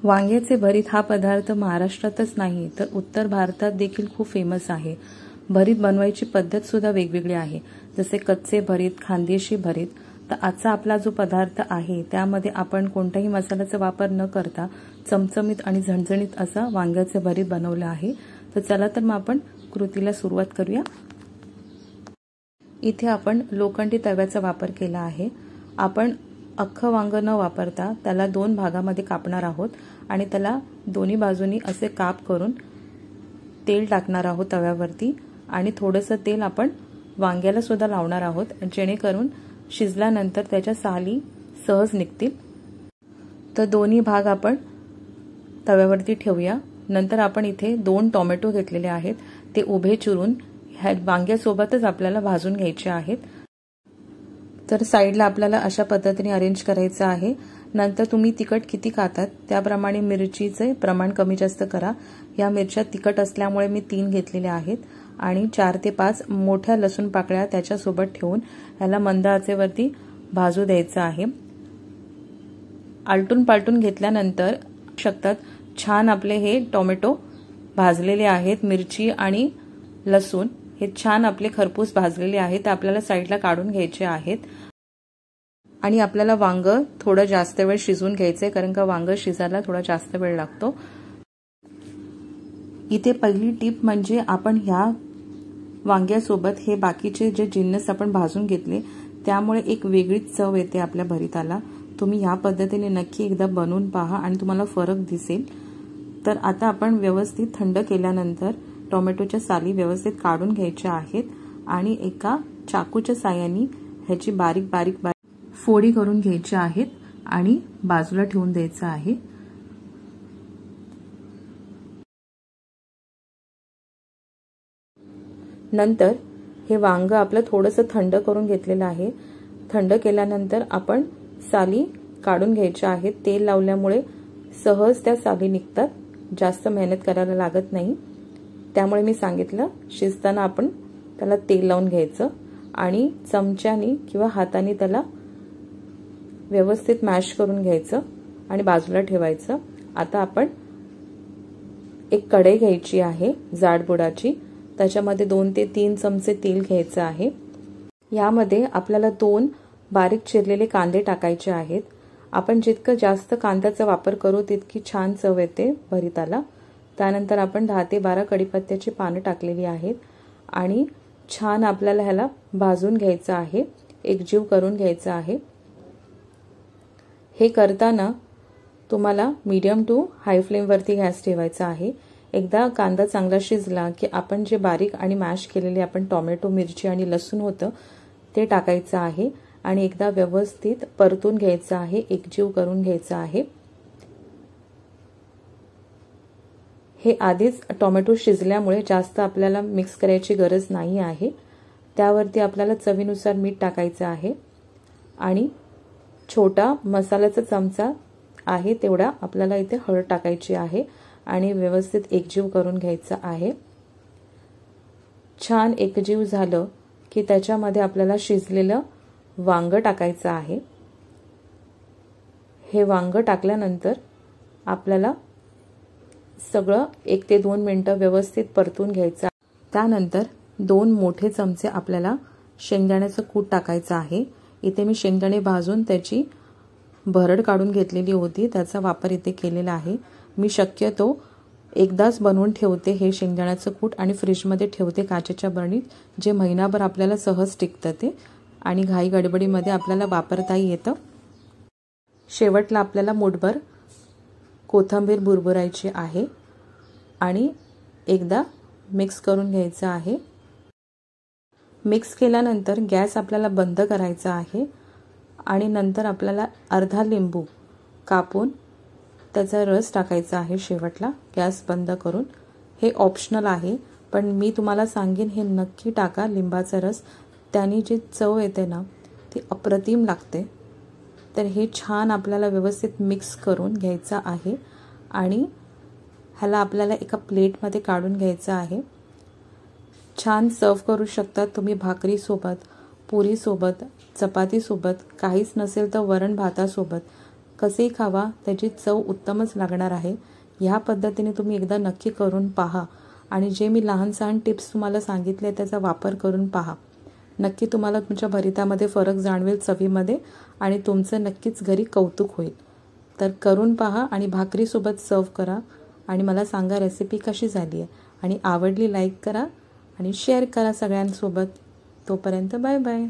वांग्याचे भरीत हा पदार्थ महाराष्ट्रातच नाही तर उत्तर भारतात देखील खूप फेमस आहे। भरीत बनवायची पद्धत सुद्धा वेगवेगळी आहे, जसे कच्चे भरीत, खानदेशी भरीत। तर आजचा आपला जो पदार्थ आहे त्यामध्ये आपण कोणत्याही मसाल्याचा वापर न करता चमचमीत आणि झणझणीत असा वांग्याचे भरीत बनवले आहे। तर चला तर मग आपण कृतीला सुरुवात करूया। इथे आपण लोखंडी तव्याचा वापर केला आहे। आपण अख्खं वांग न वापरता त्याला 2 भागामध्ये कापणार आहोत आणि त्याला दोन्ही बाजूनी असे काप करून तेल टाकणार आहोत तव्यावरती आणि थोडंसं तेल आपण वांग्याला सुद्धा लावणार आहोत, जेणेकरून शिजल्यानंतर त्याच्या साली सहज निघतील। तर दोन्ही भाग आपण तव्यावरती ठेवूया। नंतर आपण इथे 2 टोमॅटो घेतलेले आहेत, ते उभे चिरून ह्या वांग्यासोबतच आपल्याला भाजून घ्यायचे आहेत। तर साइडला आपल्याला अशा पद्धतीने अरेंज करायचं आहे। नंतर तुम्ही तिखट किती खातात त्याप्रमाणे मिरचीचे प्रमाण कमी जास्त करा। या मिरच्या तिखट असल्यामुळे मी 3 घेतलेल्या आहेत आणि 4 ते 5 मोठ्या लसूण पाकळ्या त्याच्यासोबत ठेवून याला मंद आचेवरती भाजू द्यायचं आहे। आलटून पालटून घेतल्यानंतर शकतात छान आपले हे टोमॅटो भाजलेले आहेत। मिरची आणि लसूण हे छान आपले खरपूस भाजलेले आहेत, ते आपल्याला साइडला काढून घ्यायचे आहेत। आणि आपल्याला वांग थोडं जास्त वेळ शिजवून घ्यायचंय, कारण का वांग शिजायला थोडा जास्त वेळ लागतो। इथे पहिली टिप म्हणजे आपण ह्या वांग्यासोबत हे बाकीचे जे जिन्नस आपण भाजून घेतले त्यामुळे एक वेगळीच चव येते आपल्या भरीताला। तुम्ही ह्या पद्धतीने नक्की एकदा बनवून पहा आणि तुम्हाला फरक दिसेल। तर आता आपण व्यवस्थित थंड केल्यानंतर टोमॅटोच्या साली व्यवस्थित काढून घ्यायच्या आहेत आणि एका चाकूच्या साहाय्याने ह्याची बारीक बारीक फोडी करून घ्यायच्या आहेत आणि बाजूला ठेवून द्यायचं आहे। नंतर हे वांग आपलं थोडंसं थंड करून घेतलेलं आहे। थंड केल्यानंतर आपण साली काढून घ्यायच्या आहेत। तेल लावल्यामुळे सहज त्या साली निघतात, जास्त मेहनत करायला लागत नाही। त्यामुळे मी सांगितलं शिजताना आपण त्याला तेल लावून घ्यायचं आणि चमच्याने किंवा हाताने त्याला व्यवस्थित मॅश करून घ्यायचं आणि बाजूला ठेवायचं। आता आपण एक कढई घ्यायची आहे जाडबुडाची, त्याच्यामध्ये 2 ते 3 चमचे तेल घ्यायचं आहे। यामध्ये आपल्याला 2 बारीक चिरलेले कांदे टाकायचे आहेत। आपण जितकं जास्त कांद्याचा वापर करू तितकी छान चव येते भरीताला। त्यानंतर आपण 10 ते 12 कढीपत्त्याची पानं टाकलेली आहेत आणि छान आपल्याला ह्याला भाजून घ्यायचं आहे, एकजीव करून घ्यायचं आहे। हे करताना तुम्हाला मीडियम टू हाय फ्लेमवरती गॅस ठेवायचा आहे। एकदा कांदा चांगला शिजला की आपण जे बारीक आणि मॅश केलेले आपण टोमॅटो, मिरची आणि लसूण होतं ते टाकायचं आहे आणि एकदा व्यवस्थित परतून घ्यायचं आहे, एकजीव करून घ्यायचं आहे। हे आधीच टोमॅटो शिजल्यामुळे जास्त आपल्याला मिक्स करायची गरज नाही आहे। त्यावरती आपल्याला चवीनुसार मीठ टाकायचं आहे आणि छोटा मसाल्याचा चमचा आहे तेवढा आपल्याला इथे हळद टाकायची आहे आणि व्यवस्थित एकजीव करून घ्यायचं आहे। छान एकजीव झालं की त्याच्यामध्ये आपल्याला शिजलेलं वांग टाकायचं आहे। हे वांग टाकल्यानंतर आपल्याला सगळं 1 ते 2 मिनिटं व्यवस्थित परतून घ्यायचं। त्यानंतर 2 मोठे चमचे आपल्याला शेंगदाण्याचं कूट टाकायचं आहे। इथे मी शेंगदाणे भाजून त्याची भरड काढून घेतलेली होती, त्याचा वापर इथे केलेला आहे। मी शक्यतो एकदाच बनवून ठेवते हे शेंगदाण्याचं कूट आणि फ्रीजमध्ये ठेवते काचेच्या बरणीत, जे महिनाभर आपल्याला सहज टिकतं ते आणि घाई गडबडीमध्ये आपल्याला वापरताही येतं। शेवटला आपल्याला मूठभर कोथिंबीर भुरभुरायची आहे आणि एकदा मिक्स करून घ्यायचं आहे। मिक्स केल्यानंतर गॅस आपल्याला बंद करायचा आहे आणि नंतर आपल्याला अर्धा लिंबू कापून त्याचा रस टाकायचा आहे शेवटला गॅस बंद करून। हे ऑप्शनल आहे, पण मी तुम्हाला सांगेन हे नक्की टाका लिंबाचा रस, त्याने जी चव येते ना ती अप्रतिम लागते। तर हे छान आपल्याला व्यवस्थित मिक्स करून घ्यायचं आहे आणि ह्याला आपल्याला एका प्लेटमध्ये काढून घ्यायचं आहे। छान सर्व करू शकता तुम्ही भाकरीसोबत, पुरीसोबत, चपातीसोबत, काहीच नसेल तर वरण भातासोबत, कसेही खावा, त्याची चव उत्तमच लागणार आहे. ह्या पद्धतीने तुम्ही एकदा नक्की करून पहा आणि जे मी लहान सहान टिप्स तुम्हाला सांगितले त्याचा वापर करून पहा. नक्की तुम्हाला तुमच्या भरितामध्ये फरक जाणवेल चवीमध्ये आणि तुमचं नक्कीच घरी कौतुक होईल. तर करून पहा आणि भाकरीसोबत सर्व करा आणि मला सांगा रेसिपी कशी झाली आहे. आणि आवडली लाईक करा आणि शेअर करा सगळ्यांसोबत. तोपर्यंत बाय बाय.